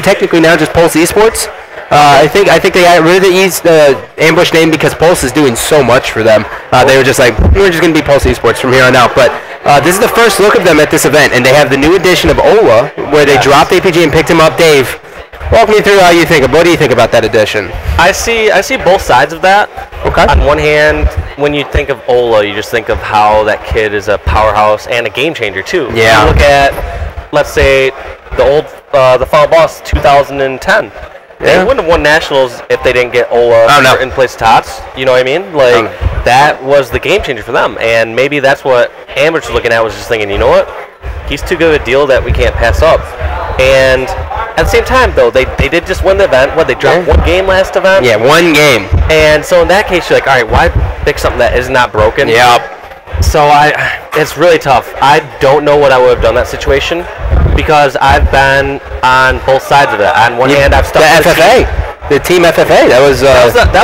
technically now just Pulse Esports. I think they got rid of the Ambush name because Pulse is doing so much for them. They were just like, we're just going to be Pulse Esports from here on out. But this is the first look of them at this event, and they have the new edition of Ola, where they dropped APG and picked him up. Dave, walk me through how you think. What do you think about that edition? I see both sides of that. Okay. On one hand, when you think of Ola, you just think of how that kid is a powerhouse and a game changer too. Yeah. You look at, let's say, the Final Boss 2010. They wouldn't have won Nationals if they didn't get Ola in place of Tots. You know what I mean? Like, that was the game changer for them. And maybe that's what Ambush was looking at, was just thinking, you know what? He's too good a deal that we can't pass up. And at the same time, though, they did just win the event. They dropped one game last event? Yeah, one game. And so in that case, you're like, all right, why pick something that is not broken? Yep. So it's really tough. I don't know what I would have done in that situation, because I've been on both sides of it. On one hand, I've stuck with the team FFA. That was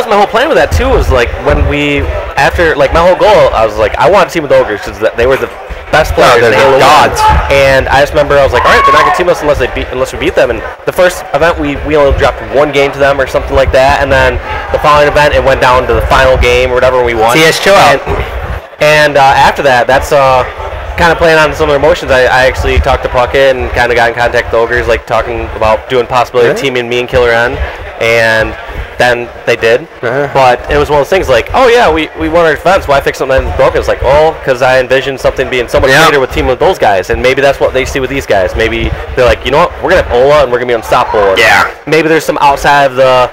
my whole plan with that too. Was like when my whole goal, I was like, I want to team with Ogres because they were the best players. They're the gods. And I just remember I was like, all right, they're not gonna team us unless we beat them. And the first event we only dropped one game to them or something like that. And then the following event it went down to the final game or whatever, and we won. TS chill out. And after that, that's kind of playing on some of their emotions. I actually talked to Puckett and kind of got in contact with the Ogres, like talking about doing possibility of teaming me and Killer N, and then they did. But it was one of those things like, oh yeah, we won our defense. Why fix something that's broken? It's like, oh, because I envisioned something being so much greater with teaming with those guys, and maybe that's what they see with these guys. Maybe they're like, you know what, we're gonna have Ola and we're gonna be unstoppable. Yeah. Maybe there's some outside of the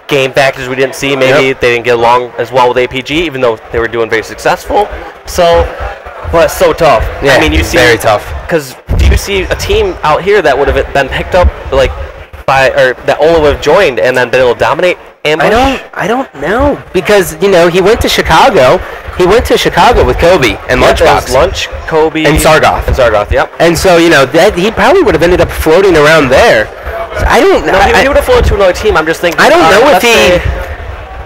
game factors we didn't see. Maybe they didn't get along as well with APG, even though they were doing very successful. So, but it's so tough. Yeah, I mean, you see, very tough. Because do you see a team out here that would have been picked up like that Ola would have joined and then been able to dominate Ambush? I don't know, because he went to Chicago. He went to Chicago with Kobe and Lunchbox. Lunch, Kobe, and Sargoth. Yep. And so that he probably would have ended up floating around there. I don't know. No, he would have floated to another team. I'm just thinking. I don't know if he.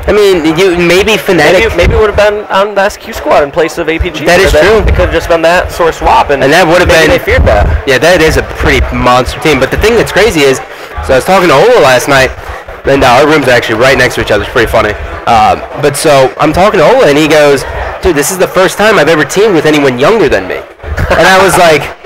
I mean, maybe Fnatic. Maybe would have been on the SQ squad in place of APG. That is true. It could have just been that sort of swap, and that would have been. They feared that. Yeah, that is a pretty monster team. But the thing that's crazy is, so I was talking to Ola last night, and our rooms are actually right next to each other. It's pretty funny. But so I'm talking to Ola, and he goes, "Dude, this is the first time I've ever teamed with anyone younger than me." And I was like.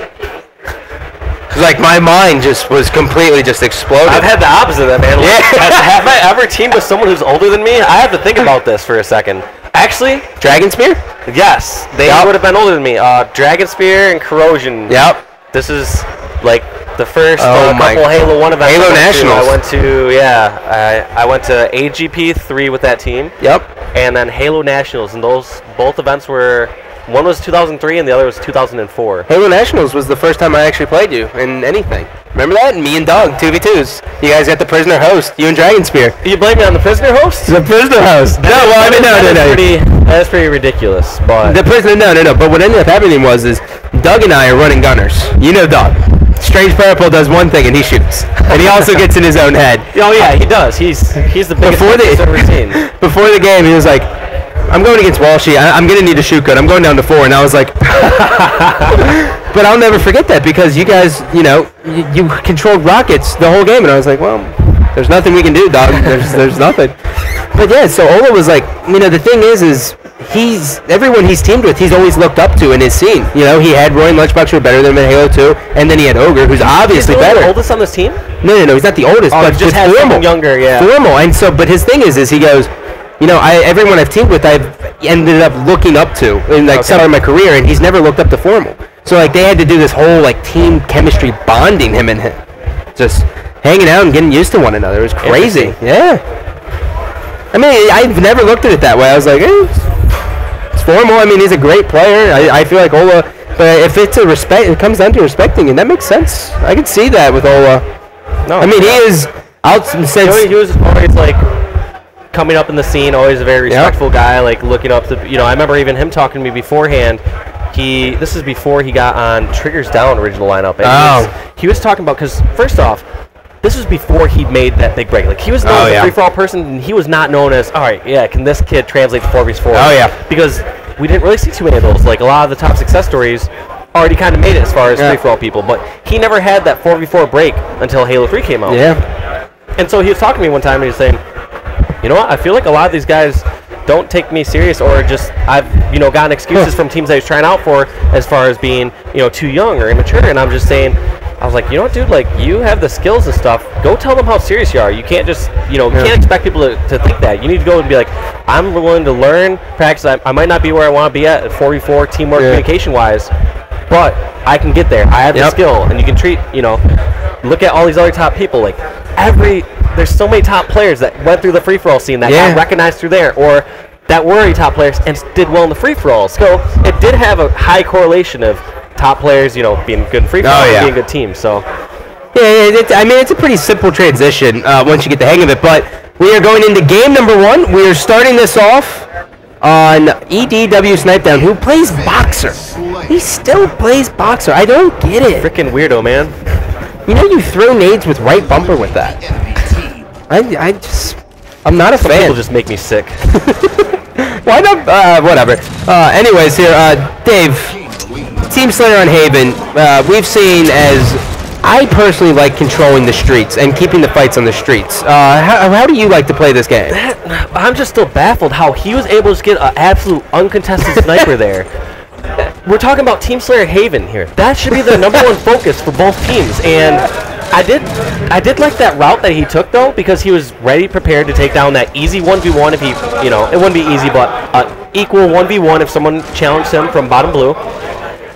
Like, my mind just was completely just exploded. I've had the opposite of that, man. Have I ever teamed with someone who's older than me? I have to think about this for a second. Actually, Dragon Spear? Yes, they would have been older than me. Dragon Spear and Corrosion. Yep. This is like the first couple Halo 1 events. Halo Nationals. I went to AGP 3 with that team. Yep. And then Halo Nationals, and both events were. One was 2003 and the other was 2004. Halo Nationals was the first time I actually played you in anything. Remember that? Me and Doug, 2v2s. You guys got the prisoner host, you and Dragon Spear. You blame me on the prisoner host? The prisoner host. No. That's pretty ridiculous. But the prisoner, no. But what ended up happening is Doug and I are running gunners. You know Doug. Strange Purple does one thing and he shoots. And he also gets in his own head. Oh yeah, he does. He's the biggest I've ever seen. Before the game, he was like, I'm going against Walshy. I'm going to need to shoot good. I'm going down to 4. And I was like, but I'll never forget that because you guys, you controlled rockets the whole game. And I was like, well, there's nothing we can do, dog. There's nothing. But yeah, so Ola was like, the thing is everyone he's teamed with, he's always looked up to in his scene. He had Roy and Lunchbox who were better than him in Halo 2. And then he had Ogre, who's obviously better. The oldest on this team? No, he's not the oldest. But just has someone younger, yeah. Formal. And so, but his thing is he goes, everyone I've teamed with, I've ended up looking up to in some of my career, and he's never looked up to Formal. So they had to do this whole team chemistry bonding him, just hanging out and getting used to one another. It was crazy. Yeah. I mean, I've never looked at it that way. I was like, it's Formal. I mean, he's a great player. I feel like Ola, but if it's it comes down to respecting, and that makes sense. I can see that with Ola. No, I mean, he is out since he was always coming up in the scene, always a very respectful guy, looking up to, I remember even him talking to me beforehand. This is before he got on Triggers Down original lineup. And he was talking about, because first off, this was before he made that big break. He was known as a free-for-all person, and he was not known as, all right, can this kid translate to 4v4? Oh, yeah. Because we didn't really see too many of those. A lot of the top success stories already kind of made it as far as free-for-all people, but he never had that 4v4 break until Halo 3 came out. Yeah. And so he was talking to me one time, and he was saying, you know what, I feel like a lot of these guys don't take me serious, or just I've gotten excuses from teams I was trying out for as far as being too young or immature. And I'm just saying, I was like, you know what, dude, like, you have the skills and stuff. Go tell them how serious you are. You can't just you can't expect people to think that. You need to go and be like, I'm willing to learn, practice. I might not be where I want to be at 4v4 teamwork communication wise, but I can get there. I have the skill. And you can treat look at all these other top people. Like, there's so many top players that went through the free-for-all scene that got recognized through there, or that were already top players and did well in the free-for-all. So it did have a high correlation of top players, being good in free-for-all and being a good team. So I mean, it's a pretty simple transition once you get the hang of it. But we are going into game number 1. We are starting this off on EDW Snipedown, who plays Boxer. He still plays Boxer. I don't get it. Freaking weirdo, man. You throw nades with right bumper with that. I'm not a fan. People just make me sick. Why not? Whatever. Anyways, here, Dave, Team Slayer on Haven, we've seen as I personally like controlling the streets and keeping the fights on the streets. How do you like to play this game? I'm just still baffled how he was able to get an absolute uncontested sniper there. We're talking about Team Slayer Haven here. That should be the #1 focus for both teams. And I did like that route that he took, though, because he was ready, prepared to take down that easy 1v1 if he, it wouldn't be easy, but equal 1v1 if someone challenged him from bottom blue.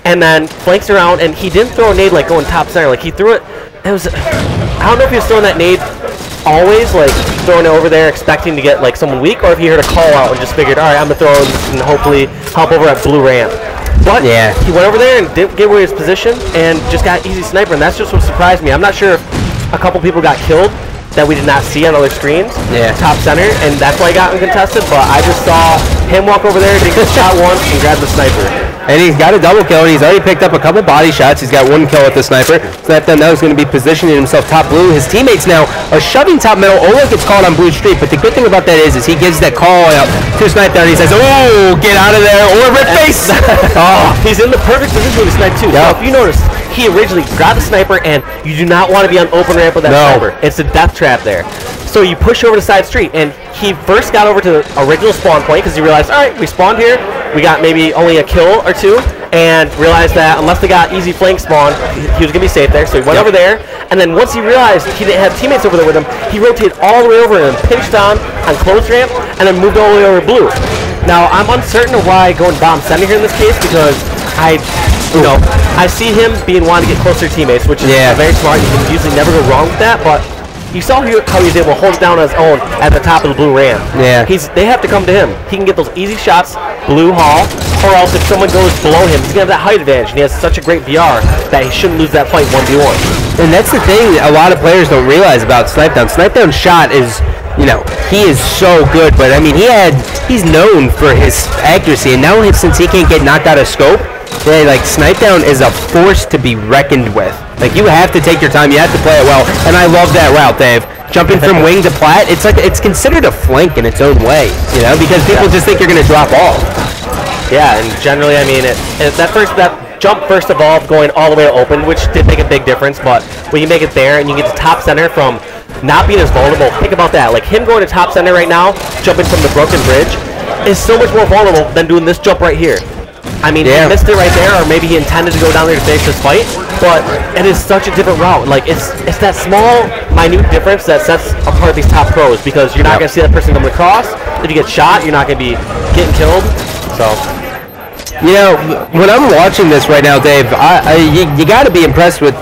And then flanks around, and he didn't throw a nade like going top center. Like, he threw it, I don't know if he was throwing that nade always, like, throwing it over there expecting to get, like, someone weak, or if he heard a call out and just figured, all right, I'm going to throw it and hopefully help over at blue ramp. But he went over there and didn't give away his position and just got easy sniper, and that's just what surprised me. I'm not sure if a couple people got killed that we did not see on other screens, top center, and that's why he got uncontested, but I just saw him walk over there, take a shot once, and grab the sniper. And he's got a double kill, and he's already picked up a couple body shots. He's got 1 kill with the sniper. So that now he's going to be positioning himself top blue. His teammates now are shoving top middle. Oleg gets called on blue street, but the good thing about that is he gives that call out to Snipedown. He says, oh, get out of there, or rip face. He's in the perfect position to snipe too. So if you notice, he originally grabbed the sniper, and you do not want to be on open ramp with that sniper. It's a death trap there. So you push over to side street, and he first got over to the original spawn point because he realized, all right, we spawned here. We got maybe only a kill or 2, and realized that unless they got easy flank spawn, he was going to be safe there. So he went over there, and then once he realized he didn't have teammates over there with him, he rotated all the way over and pinched on closed ramp, and then moved all the way over blue. Now, I'm uncertain of why going bomb center here in this case, because I see him being wanting to get closer to teammates, which is very smart. You can usually never go wrong with that, but you saw how he was able to hold it down on his own at the top of the blue ramp. They have to come to him. He can get those easy shots, blue hall, or else if someone goes below him, he's going to have that height advantage, and he has such a great VR that he shouldn't lose that fight 1v1. And that's the thing a lot of players don't realize about Snipedown. Snipedown's shot is, he is so good, but I mean, he's known for his accuracy, and now since he can't get knocked out of scope, like, Snipedown is a force to be reckoned with. Like, you have to take your time, you have to play it well, and I love that route, Dave. Jumping from wing to plat, it's considered a flank in its own way, because people just think you're going to drop off. Yeah, and generally, I mean, that jump first evolved going all the way to open, which did make a big difference, but when you make it there and you get to top center from not being as vulnerable, think about that. Like, him going to top center right now, jumping from the broken bridge, is so much more vulnerable than doing this jump right here. I mean, he missed it right there, or maybe he intended to go down there to finish this fight, but it is such a different route. Like, it's that small, minute difference that sets apart these top pros, because you're not going to see that person coming across. If you get shot, you're not going to be getting killed. So, when I'm watching this right now, Dave, you got to be impressed with,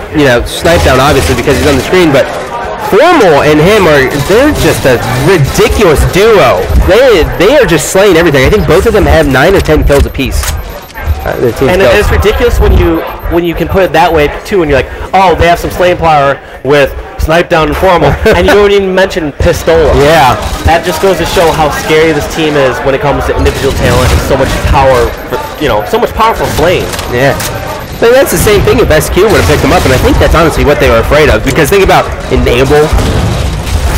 Snipedown, obviously, because he's on the screen, but Formal and him they're just a ridiculous duo. They are just slaying everything. I think both of them have 9 or 10 kills apiece. And it's ridiculous when you can put it that way too, and you're like, oh, they have some slaying power with Snipedown and Formal, and you don't even mention Pistola. Yeah, that just goes to show how scary this team is when it comes to individual talent and so much power, so much powerful slaying. Yeah. But that's the same thing if SQ would have picked them up, and I think that's honestly what they were afraid of. Because think about Enable,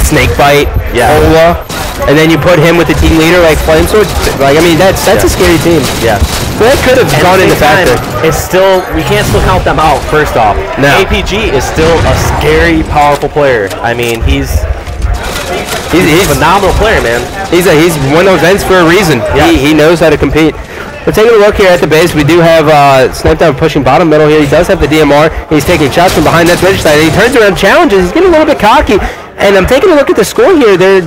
Snakebite, Ola, and then you put him with the team leader like Flamesword. Like, I mean, that's a scary team. Yeah. So that could have gone into factor. It's still, we can't still count them out, first off. No. APG is still a scary, powerful player. I mean, he's a phenomenal player, man. He's one of those ends for a reason. Yeah. He knows how to compete. We're taking a look here at the base. We do have Sniped pushing bottom middle here. He does have the DMR. He's taking shots from behind that ridge side. He turns around, challenges. He's getting a little bit cocky. And I'm taking a look at the score here. Their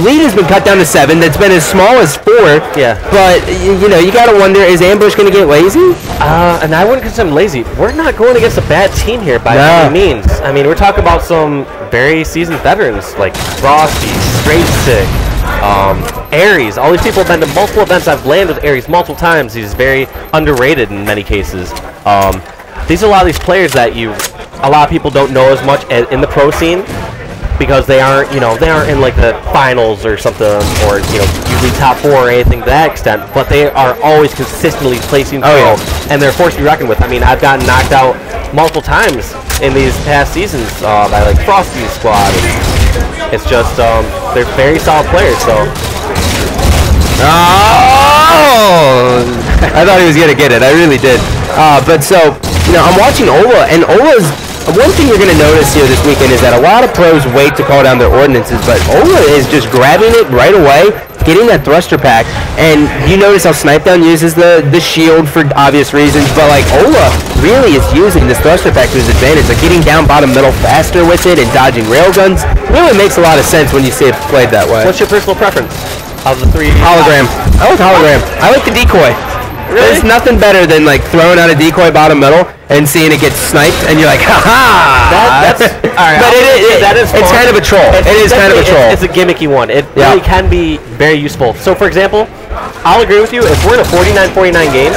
lead has been cut down to 7. That's been as small as 4. Yeah. But, you know, you got to wonder, is Ambush going to get lazy? And I wouldn't consider him lazy. We're not going against a bad team here by any means. I mean, we're talking about some very seasoned veterans like Frosty, Straight Sick, Aries. All these people have been to multiple events. I've landed with Aries multiple times. He's very underrated in many cases. These are a lot of these players that a lot of people don't know as much in the pro scene, because they aren't, you know, they aren't in like the finals or something, or, you know, usually top 4 or anything to that extent, but they are always consistently placing pro, and they're a force to be reckoned with. I mean, I've gotten knocked out multiple times in these past seasons by like Frosty's squad. It's just, they're very solid players, so. Oh! I thought he was going to get it. I really did. But so, you know, I'm watching Ola, and Ola's, one thing you're going to notice here this weekend is that a lot of pros wait to call down their ordinances, but Ola is just grabbing it right away, getting that thruster pack, and you notice how Snipedown uses the shield for obvious reasons, but like Ola really is using this thruster pack to his advantage, like getting down bottom middle faster with it and dodging railguns. Really makes a lot of sense when you see it played that way. What's your personal preference of the 3? Hologram. I like hologram. I like the decoy. Really? There's nothing better than like throwing out a decoy bottom middle and seeing it get sniped, and you're like, ha-ha! That's all right. But it's kind of a troll. It is kind of a troll. It's a gimmicky one. It really can be very useful. So, for example, I'll agree with you. If we're in a 49-49 game,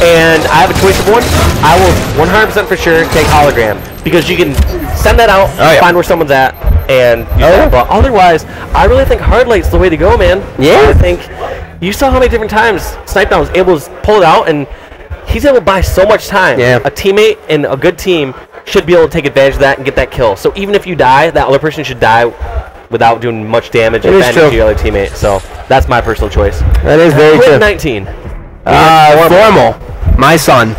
and I have a choice of one, I will 100% for sure take hologram, because you can send that out, find where someone's at, and use that. But otherwise, I really think hard light's the way to go, man. Yeah. I think you saw how many different times Snipedown was able to pull it out, and he's able to buy so much time. Yeah. A teammate and a good team should be able to take advantage of that and get that kill. So even if you die, that other person should die without doing much damage and advantage to your other teammate. So that's my personal choice. That is very true. 19. Formal. My son.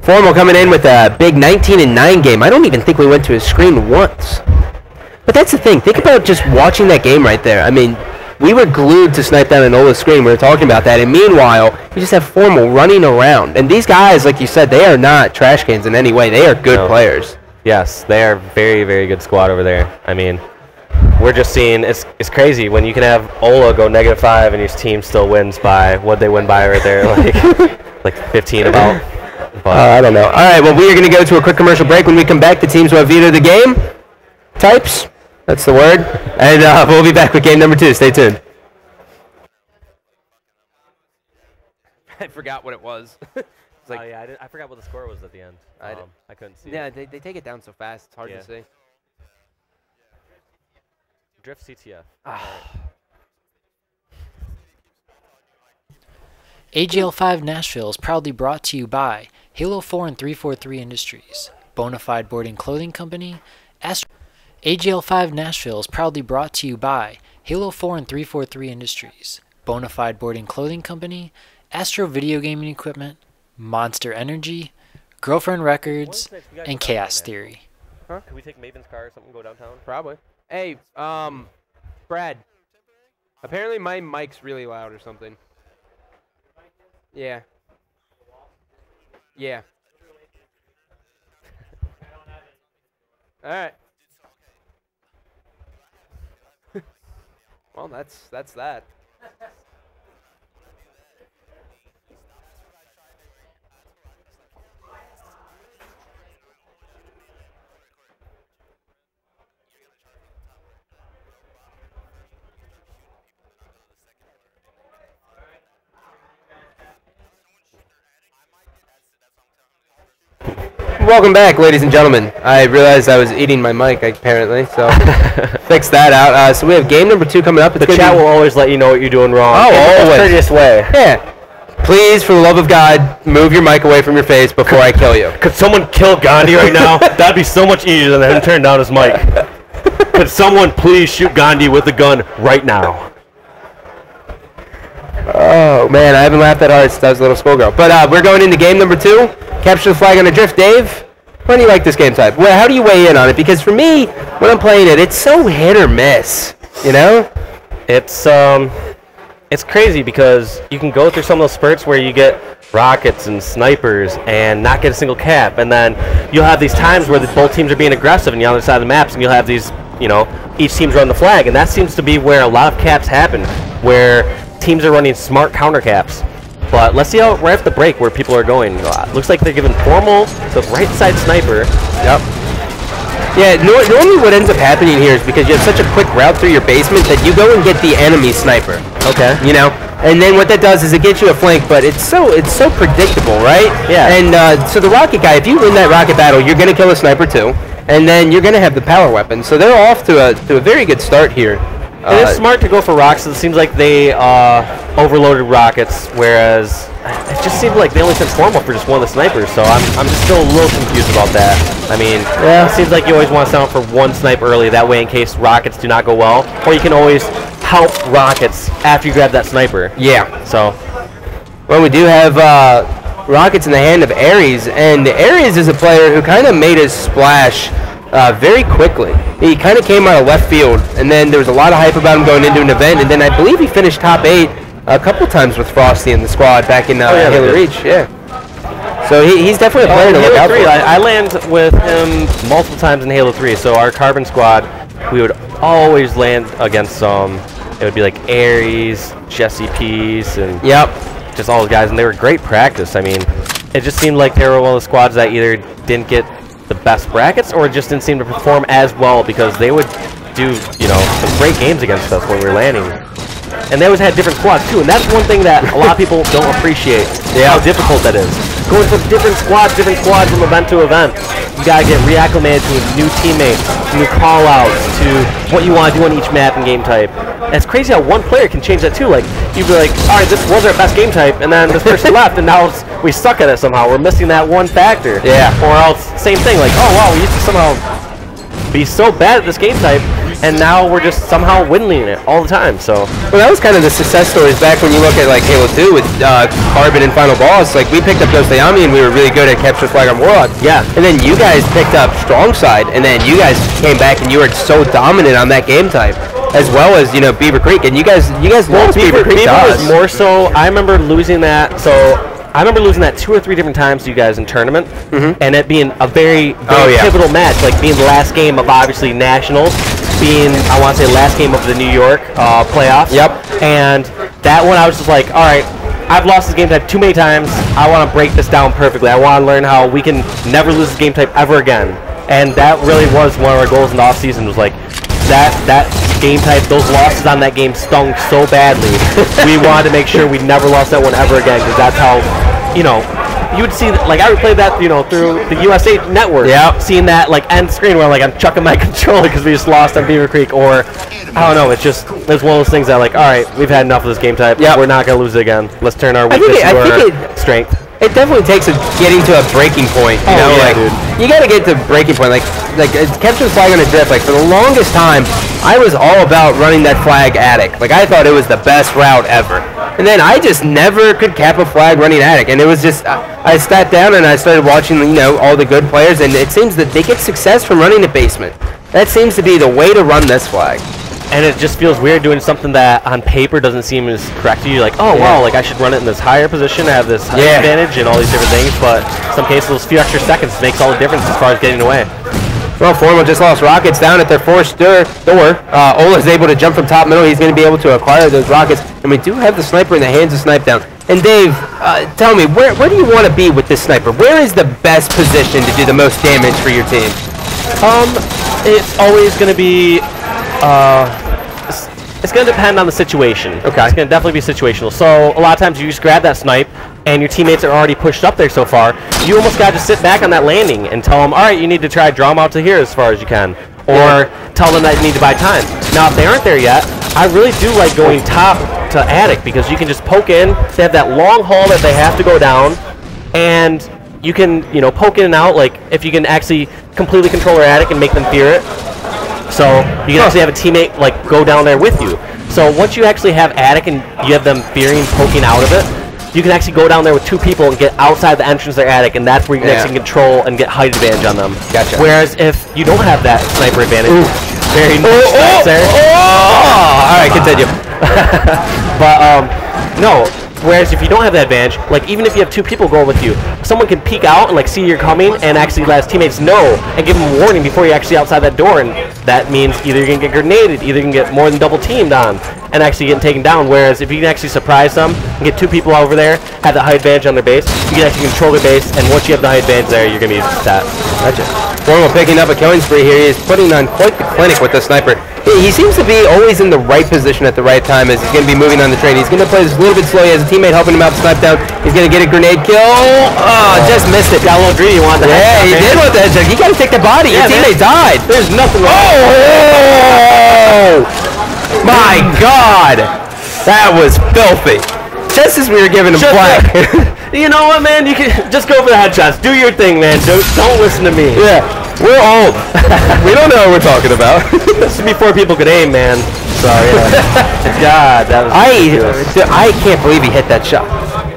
Formal coming in with a big 19-9 game. I don't even think we went to his screen once. But that's the thing. Think about just watching that game right there. I mean, we were glued to Snipedown and Ola's screen. We were talking about that. And meanwhile, you just have Formal running around. And these guys, like you said, they are not trash cans in any way. They are good players. Yes, they are very, very good squad over there. I mean, we're just seeing, it's crazy when you can have Ola go -5 and your team still wins by, what'd they win by right there? Like 15 about. I don't know. All right, well, we are going to go to a quick commercial break. When we come back, the teams will have veto the game. Types. That's the word. And we'll be back with game number 2. Stay tuned. I forgot what it was. It's like, I forgot what the score was at the end. I couldn't see it. Yeah, they take it down so fast. It's hard to see. Drift CTF. AGL 5 Nashville is proudly brought to you by Halo 4 and 343 Industries, Bonafide Boarding Clothing Company, AGL 5 Nashville is proudly brought to you by Halo 4 and 343 Industries, Bonafide Boarding Clothing Company, Astro Video Gaming Equipment, Monster Energy, Girlfriend Records, and Chaos Theory. Huh? Can we take Maven's car or something and go downtown? Probably. Hey, Brad. Apparently my mic's really loud or something. Yeah. Yeah. All right. Well, that's that. Welcome back, ladies and gentlemen. I realized I was eating my mic, apparently, so fix that out. So we have game number 2 coming up. The chat will always let you know what you're doing wrong. Oh, always. Courteous way. Yeah. Please, for the love of God, move your mic away from your face before I kill you. Could someone kill Gandhi right now? That'd be so much easier than him turn down his mic. Could someone please shoot Gandhi with a gun right now? Oh, man, I haven't laughed that hard since I was a little schoolgirl. But we're going into game number 2. Capture the flag on a drift. Dave, why do you like this game type? Well, how do you weigh in on it? Because for me, when I'm playing it, it's so hit or miss, you know? It's crazy because you can go through some of those spurts where you get rockets and snipers and not get a single cap, and then you'll have these times where both teams are being aggressive and you're on the other side of the maps, and you'll have these, each team's running the flag, and that seems to be where a lot of caps happen, where teams are running smart counter caps. But let's see how right off the break where people are going. Looks like they're giving formal to the right side sniper. Yep. Yeah, normally what ends up happening here is because you have such a quick route through your basement that you go and get the enemy sniper. Okay. And then what that does is it gets you a flank, but it's so predictable, right? Yeah. And so the rocket guy, if you win that rocket battle, you're going to kill a sniper too, and then you're going to have the power weapon. So they're off to a very good start here. It is smart to go for rockets. It seems like they overloaded rockets, whereas it just seemed like they only sent formal for just one of the snipers. So I'm just still a little confused about that. I mean, yeah, it seems like you always want to send out for one snipe early. That way, in case rockets do not go well, or you can always help rockets after you grab that sniper. Yeah. So, well, we do have rockets in the hand of Ares, and Ares is a player who kind of made his splash very quickly. He kind of came out of left field, and then there was a lot of hype about him going into an event, and then I believe he finished top 8 a couple times with Frosty in the squad back in Halo Reach. Yeah. So he's definitely a player to look out for. I land with him multiple times in Halo 3, so our Carbon squad, we would always land against it would be like Ares, Jesse Peace, and just all those guys, and they were great practice. I mean, it just seemed like they were one of the squads that either didn't get the best brackets or just didn't seem to perform as well, because they would do, some great games against us when we were landing. And they always had different squads too, and that's one thing that a lot of people don't appreciate, how difficult that is. Going from different squads from event to event. You gotta get reacclimated to a new teammate, new call-outs, to what you want to do on each map and game type. And it's crazy how one player can change that too. Like, you'd be like, alright, this was our best game type, and then this person left, and now we suck at it somehow. We're missing that one factor. Yeah. Or else, same thing, like, oh wow, we used to somehow be so bad at this game type, and now we're just somehow winning it all the time. So, well, that was kind of the success stories back when you look at like Halo 2 with Carbon and Final Boss. Like, we picked up Dostoyami and we were really good at capture flag on Warlock. Yeah. And then you guys picked up Strong Side, and then you guys came back and you were so dominant on that game type, as well as Beaver Creek. And you guys lost Beaver Creek to us. Was more so. I remember losing that. So I remember losing that 2 or 3 different times to you guys in tournament, and it being a very pivotal match, like being the last game of obviously Nationals, being, I want to say, last game of the New York playoffs. Yep. And that one I was just like, all right, I've lost this game type too many times. I want to break this down perfectly. I want to learn how we can never lose this game type ever again. And that really was one of our goals in the off-season, was like, that game type, those losses on that game stung so badly. We wanted to make sure we never lost that one ever again, because that's how, you would see, like, I would play that, through the USA Network. Yeah. Seeing that, like, end screen where, like, I'm chucking my controller because we just lost on Beaver Creek, or, I don't know, it's one of those things that, like, all right, we've had enough of this game type. Yep. We're not going to lose it again. Let's turn our weakness into our strength. It definitely takes getting to a breaking point, dude. You gotta get to a breaking point, like capture the flag on a drift. Like, for the longest time, I was all about running that flag attic. Like, I thought it was the best route ever, and then I just never could cap a flag running attic, and it was just I sat down and I started watching all the good players, and it seems that they get success from running the basement. That seems to be the way to run this flag. And it just feels weird doing something that on paper doesn't seem as correct to you. Like, oh, wow, like I should run it in this higher position, have this higher advantage, and all these different things. But in some cases, those few extra seconds makes all the difference as far as getting away. Well, Formal just lost rockets down at their forced door. Ola's able to jump from top middle. He's going to be able to acquire those rockets. And we do have the sniper in the hands of Snipe Down. And Dave, tell me, where do you want to be with this sniper? Where is the best position to do the most damage for your team? It's always going to be... It's going to depend on the situation. Okay. It's going to definitely be situational. So a lot of times you just grab that snipe, and your teammates are already pushed up there so far. You almost got to sit back on that landing and tell them, all right, you need to try to draw them out to here as far as you can. Or tell them that you need to buy time. Now, if they aren't there yet, I really do like going top to attic, because you can just poke in. They have that long haul that they have to go down, and you can, poke in and out. Like, if you can actually completely control their attic and make them fear it. So you can actually have a teammate like go down there with you. So once you actually have attic and you have them fearing poking out of it, you can actually go down there with 2 people and get outside the entrance of their attic, and that's where you can actually control and get height advantage on them. Gotcha. Whereas if you don't have that sniper advantage, very All right, continue. But no. Whereas if you don't have that advantage, like even if you have 2 people going with you, someone can peek out and like see you're coming and actually let his teammates know and give them a warning before you're actually outside that door, and that means either you're gonna get grenaded, either you can get more than double teamed on and actually getting taken down. Whereas if you can actually surprise them and get 2 people over there, have that high advantage on their base, you can actually control their base, and once you have the high advantage there, you're gonna be set. Gotcha. Formal picking up a killing spree here. He is putting on quite the clinic with the sniper. He seems to be always in the right position at the right time as he's going to be moving on the train. He's going to play this a little bit slowly as a teammate helping him out to snipe down. He's going to get a grenade kill. Oh, just missed it. Got a little greedy. You want the headshot. Yeah, he did want the headshot. You got to take the body. Your teammate died. There's nothing wrong. Oh! My God. That was filthy. Just as we were giving him flack. You know what, man? You can just go for the headshots. Do your thing, man. Don't listen to me. Yeah. We're old. We don't know what we're talking about. This is before people could aim, man. So, yeah. God, that was I can't believe he hit that shot.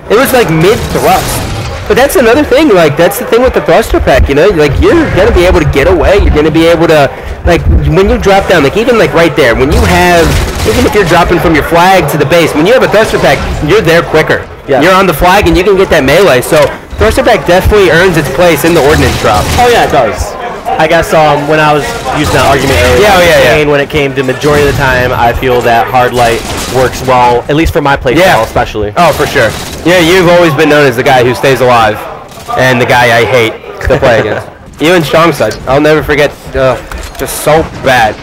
It was like mid-thrust. But that's another thing, like, that's the thing with the thruster pack, you know? Like, you're going to be able to get away. You're going to be able to, like, when you drop down, like, even, like, right there, when you have, even if you're dropping from your flag to the base, when you have a thruster pack, you're there quicker. Yeah. You're on the flag, and you can get that melee. So, thruster pack definitely earns its place in the ordnance drop. Oh, yeah, it does. I guess when I was using that argument earlier, when it came to majority of the time, I feel that hard light works well, at least for my playstyle especially. Oh, for sure. Yeah, you've always been known as the guy who stays alive, and the guy I hate to play against. You and strong side. I'll never forget. Just so bad.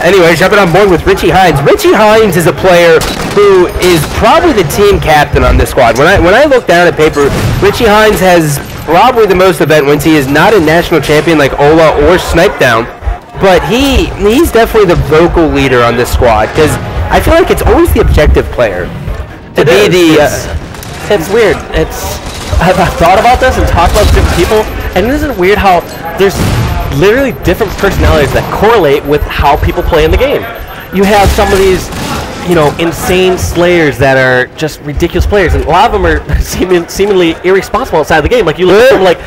Anyway, jumping on board with Richie Hines. Richie Hines is a player who is probably the team captain on this squad. When I look down at paper, Richie Hines has probably the most event wins. He is not a national champion like Ola or Snipedown, but he's definitely the vocal leader on this squad because I feel like it's always the objective player to be the. It's weird. I've thought about this and talked about different people, and isn't it weird how there's literally different personalities that correlate with how people play in the game. You have some of these, you know, insane slayers that are just ridiculous players, and a lot of them are seemingly irresponsible outside the game. Like you look at them like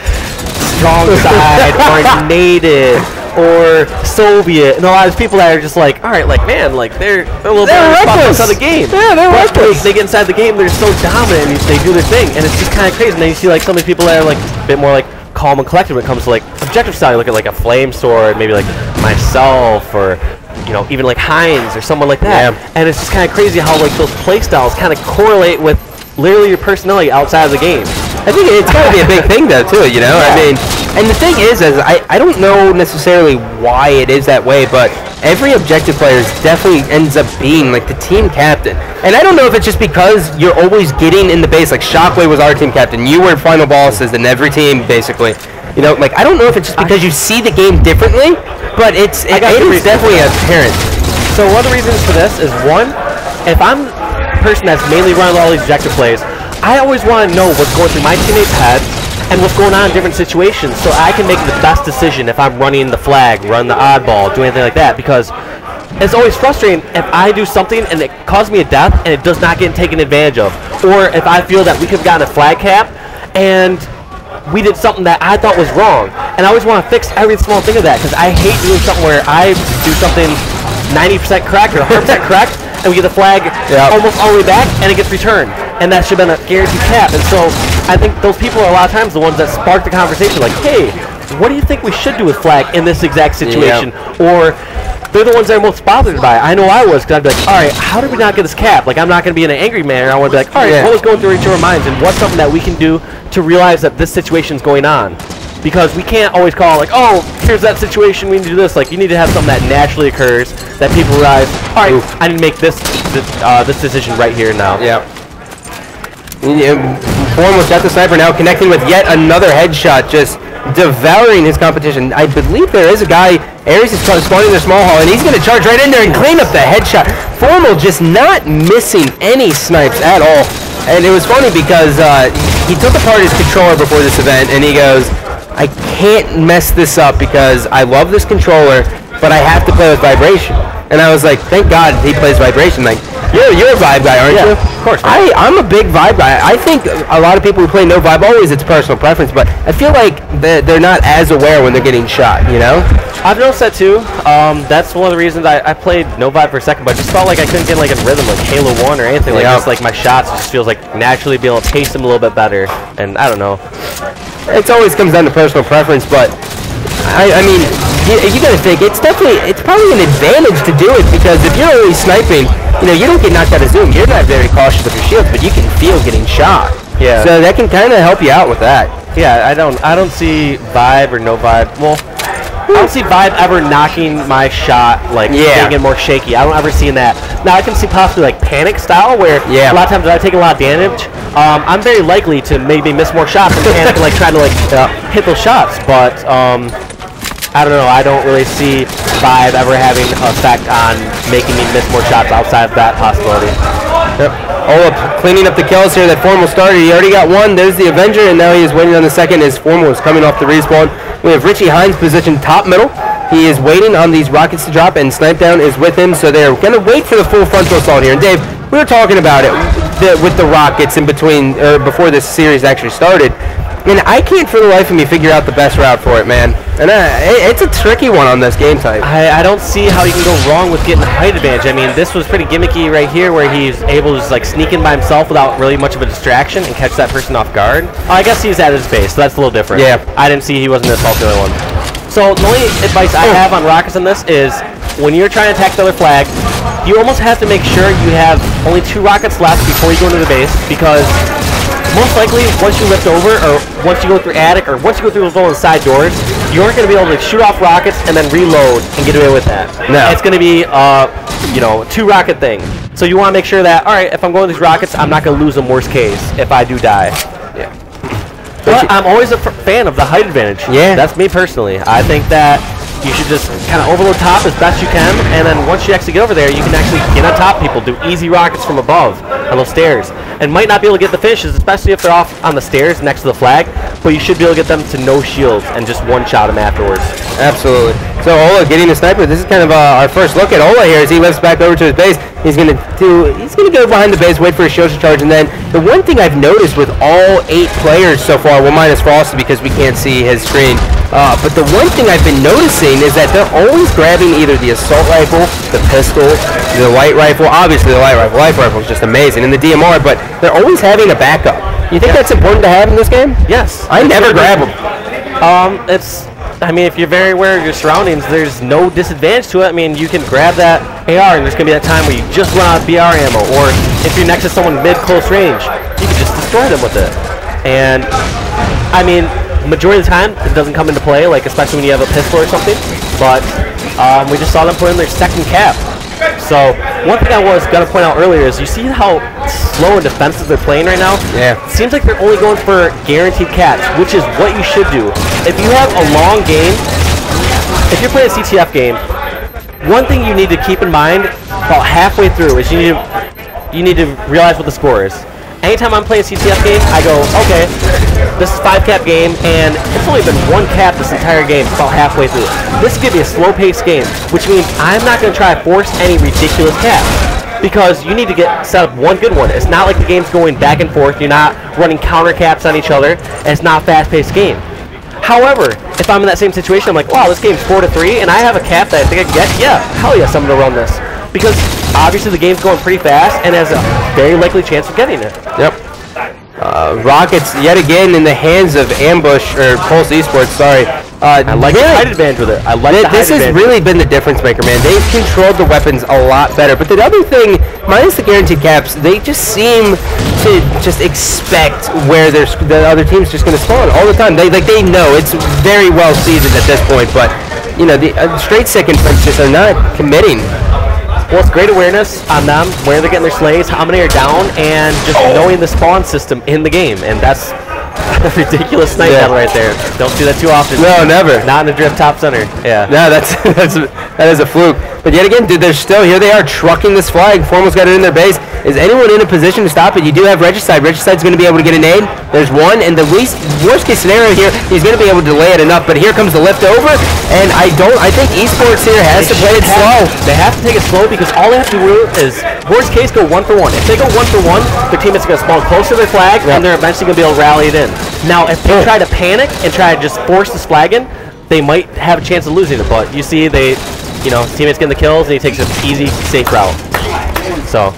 strong side or native or Soviet, and a lot of these people that are just like, all right, like man, like they're a little bit irresponsible outside the game. Yeah, they're reckless. They get inside the game, they're so dominant, and they do their thing, and it's just kind of crazy. And then you see like some of these people that are like a bit more like calm and collected when it comes to like objective style. You look at like a Flame Sword, maybe like myself, or you know, even like Hines or someone like that. Yeah. And it's just kind of crazy how like those play styles kind of correlate with literally your personality outside of the game. I think it's got to be a big thing though too, you know? I mean, and the thing is I don't know necessarily why it is that way, but every objective player definitely ends up being like the team captain. And I don't know if it's just because you're always getting in the base, like Shockwave was our team captain, you were final bosses in every team basically. You know, like I don't know if it's just because you see the game differently, but it is definitely apparent. So one of the reasons for this is, one, if I'm a person that's mainly running all these objective plays, I always want to know what's going through my teammates' heads and what's going on in different situations, so I can make the best decision if I'm running the flag, running the oddball, doing anything like that, because it's always frustrating if I do something and it causes me a death and it does not get taken advantage of, or if I feel that we could have gotten a flag cap and we did something that I thought was wrong, and I always want to fix every small thing of that, because I hate doing something where I do something 90% correct or 100% correct, and we get the flag almost all the way back, and it gets returned, and that should have been a guaranteed cap. And so I think those people are a lot of times the ones that spark the conversation, like, hey, what do you think we should do with flag in this exact situation? Or they're the ones that are most bothered by it. I know I was, because I'd be like, all right, how did we not get this cap? Like, I'm not going to be in an angry manner. I want to be like, all right, what was going through each of our minds, and what's something that we can do to realize that this situation's going on? Because we can't always call like, oh, here's that situation, we need to do this. Like, you need to have something that naturally occurs, that people realize, all right, I need to make this decision right here and now. Yeah. Almost got the sniper now, connecting with yet another headshot, just devouring his competition. I believe there is a guy, Ares is spawning in the small hall, and he's going to charge right in there and clean up the headshot. Formal just not missing any snipes at all. And it was funny because he took apart his controller before this event, and he goes, I can't mess this up because I love this controller, but I have to play with vibration. And I was like, thank God he plays vibration. Like, you're a vibe guy, aren't you? Of course. I'm a big vibe guy. I think a lot of people who play no vibe, always it's personal preference, but I feel like they're not as aware when they're getting shot, you know? I've noticed that too. That's one of the reasons I played no vibe for a second, but I just felt like I couldn't get like in rhythm like Halo 1 or anything. Like just like my shots just feels like naturally being able to pace them a little bit better. And I don't know. It always comes down to personal preference, but I mean, you got to think it's probably an advantage to do it, because if you're always sniping, you don't get knocked out of zoom. You're not very cautious of your shields, but you can feel getting shot. Yeah. So that can kind of help you out with that. Yeah, I don't see vibe or no vibe. Well, I don't see vibe ever knocking my shot, like making it more shaky. I don't ever see that. Now I can see possibly like panic style, where a lot of times when I take a lot of damage, I'm very likely to maybe miss more shots and panic and like try to like hit those shots. But I don't know. I don't really see vibe ever having an effect on making me miss more shots outside of that possibility. Yep. Ola cleaning up the kills here. That Formal started. He already got one. There's the Avenger, and now he is waiting on the second as Formal is coming off the respawn. We have Richie Hines positioned top middle. He is waiting on these rockets to drop, and Snipe Down is with him, so they're going to wait for the full frontal assault here. And Dave, we were talking about it with the rockets in between, or before this series actually started. And I can't for the life of me figure out the best route for it, man. And it's a tricky one on this game type. I don't see how you can go wrong with getting a height advantage. I mean, this was pretty gimmicky right here, where he's able to just like sneak in by himself without really much of a distraction and catch that person off guard. I guess he's at his base, so that's a little different. Yeah. I didn't see he wasn't the only one. So the only advice I have on rockets in this is, when you're trying to attack the other flag, you almost have to make sure you have only 2 rockets left before you go into the base, because most likely, once you lift over, or once you go through attic, or once you go through those little side doors, you aren't going to be able to shoot off rockets and then reload and get away with that. No. It's going to be, 2 rocket thing. So you want to make sure that, all right, if I'm going with these rockets, I'm not going to lose them worst case if I do die. Yeah. But I'm always a fan of the height advantage. Yeah. That's me personally. I think that you should just kind of overload top as best you can, and then once you actually get over there, you can actually get on top of people, do easy rockets from above on those stairs, and might not be able to get the finishes, especially if they're off on the stairs next to the flag, but you should be able to get them to no shields and just one-shot them afterwards. Absolutely. So Ola getting a sniper. This is kind of our first look at Ola here as he lifts back over to his base. He's gonna go behind the base, wait for his shield to charge, and then the one thing I've noticed with all 8 players so far, well, minus Frosty because we can't see his screen, but the one thing I've been noticing is that they're always grabbing either the assault rifle, the pistol, the light rifle. Obviously, the light rifle is just amazing, and the DMR, but they're always having a backup. You think that's important to have in this game? Yes. I never grab them. I mean, if you're very aware of your surroundings, there's no disadvantage to it. I mean, you can grab that AR, and there's going to be that time where you just run out of BR ammo, or if you're next to someone mid-close range, you can just destroy them with it. And, I mean, majority of the time, it doesn't come into play, like especially when you have a pistol or something, but we just saw them put in their second cap. So, one thing I was going to point out earlier is, you see how slow and defensive they're playing right now? Yeah. It seems like they're only going for guaranteed caps, which is what you should do. If you have a long game, if you're playing a CTF game, one thing you need to keep in mind about halfway through is you need to realize what the score is. Anytime I'm playing a CTF game, I go, okay, this is a 5-cap game, and it's only been 1 cap this entire game, about halfway through. This is going to be a slow-paced game, which means I'm not going to try to force any ridiculous caps, because you need to set up one good one. It's not like the game's going back and forth. You're not running counter caps on each other, and it's not a fast-paced game. However, if I'm in that same situation, I'm like, wow, this game's 4-3, and I have a cap that I think I can get, yeah, hell yes, I'm going to run this. Because obviously the game's going pretty fast and has a very likely chance of getting it. Yep. Rockets yet again in the hands of Ambush, or Pulse Esports, sorry. I like the height advantage with it. I like the height advantage. This has really been the difference maker, man. They've controlled the weapons a lot better. But the other thing, minus the guaranteed caps, they just seem to just expect where the other team's just going to spawn all the time. They know it's very well seasoned at this point, but you know, the straight second French just are not committing. Well, it's great awareness on them, where they're getting their slays, how many are down, and just knowing the spawn system in the game. And that's a ridiculous snipe battle right there. Don't see that too often. No, never. Not in the drift top center. Yeah. No, that is a fluke. But yet again, dude, they're still here. They are trucking this flag. Formal's got it in their base. Is anyone in a position to stop it? You do have Regicide. Regicide's going to be able to get a nade. There's one, and the worst case scenario here, he's going to be able to delay it enough, but here comes the lift over, and I think Esports here has to play it slow. They have to take it slow because all they have to do is, worst case, go 1 for 1. If they go 1 for 1, their teammates are going to spawn close to their flag, and they're eventually going to be able to rally it in. Now, if they try to panic and try to just force this flag in, they might have a chance of losing it, but you see teammates getting the kills, and he takes an easy, safe route. So,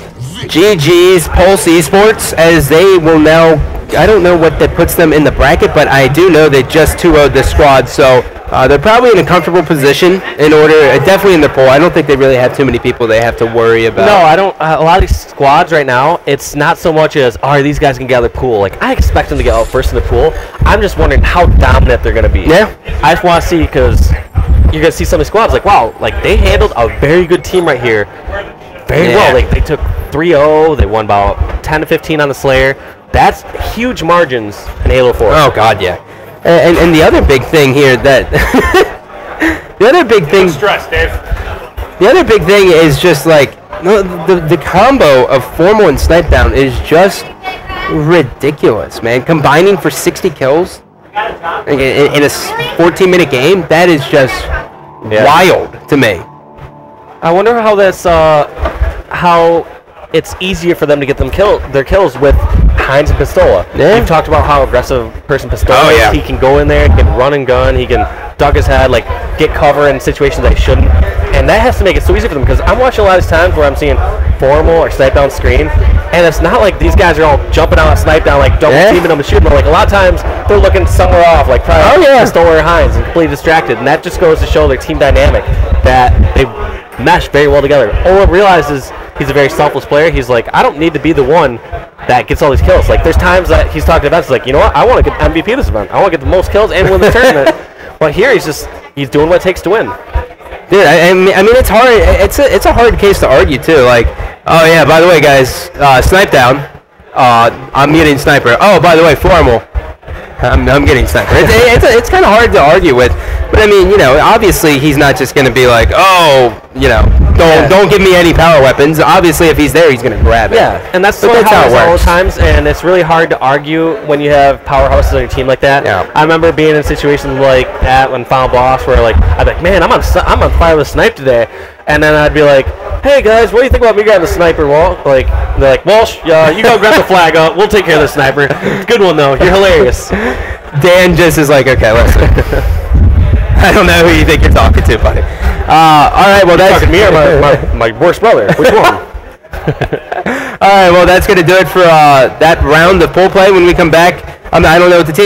GG's Pulse Esports, as they will now, I don't know what that puts them in the bracket, but I do know they just 2-0'd this squad, so they're probably in a comfortable position in order, definitely in the poll. I don't think they really have too many people they have to worry about. No, I don't. A lot of these squads right now, it's not so much as, these guys can get out of the pool. Like, I expect them to get out first in the pool. I'm just wondering how dominant they're going to be. Yeah. I just want to see, because you're going to see some of the squads like, wow, like, they handled a very good team right here very well. Like, they took 3-0. They won about 10 to 15 on the Slayer. That's huge margins in Halo 4. Oh, God, yeah. And the other big thing here that the other big thing. Stress, Dave. The other big thing is just like the combo of Formal and Snipe Down is just ridiculous, man. Combining for 60 kills in a 14-minute game, that is just wild to me. I wonder how this how it's easier for them to get their kills with Hines and Pistola. Yeah. You've talked about how aggressive person Pistola is. He can go in there, he can run and gun, he can duck his head, like get cover in situations that he shouldn't. And that has to make it so easy for them, because I'm watching a lot of these times where I'm seeing Formal or Snipe Down screen, and it's not like these guys are all jumping out and Snipe Down, like double teaming them and shooting them. Like a lot of times they're looking somewhere off, like probably Pistola or Hines, and completely distracted. And that just goes to show their team dynamic, that they mesh very well together. Ola realizes he's a very selfless player. He's like, I don't need to be the one that gets all these kills. Like, there's times that he's talking to events like, you know what, I want to get MVP this event. I want to get the most kills and win the tournament. But here he's doing what it takes to win. Dude, I mean, it's hard. It's a hard case to argue too. Like, oh yeah, by the way, guys, Snipe Down. I'm getting Sniper. Oh, by the way, Formal. I'm getting Sniper. It's kind of hard to argue with. But I mean, obviously he's not just going to be like, oh, don't give me any power weapons. Obviously, if he's there, he's going to grab it. Yeah, and that's how it works all the times, and it's really hard to argue when you have powerhouses on your team like that. Yeah. I remember being in situations like that when Final Boss, where like I'd be like, man, I'm on fire with a snipe today, and then I'd be like, hey guys, what do you think about me grabbing the sniper? Well, like they're like, Walsh, you go grab the flag up. We'll take care of the sniper. Good one though. You're hilarious. Dan just is like, okay, listen. I don't know who you think you're talking to, buddy. All right, well, that's... talking to me or my worst brother? Which one? All right, well, that's going to do it for that round of pool play. When we come back, I don't know what the team...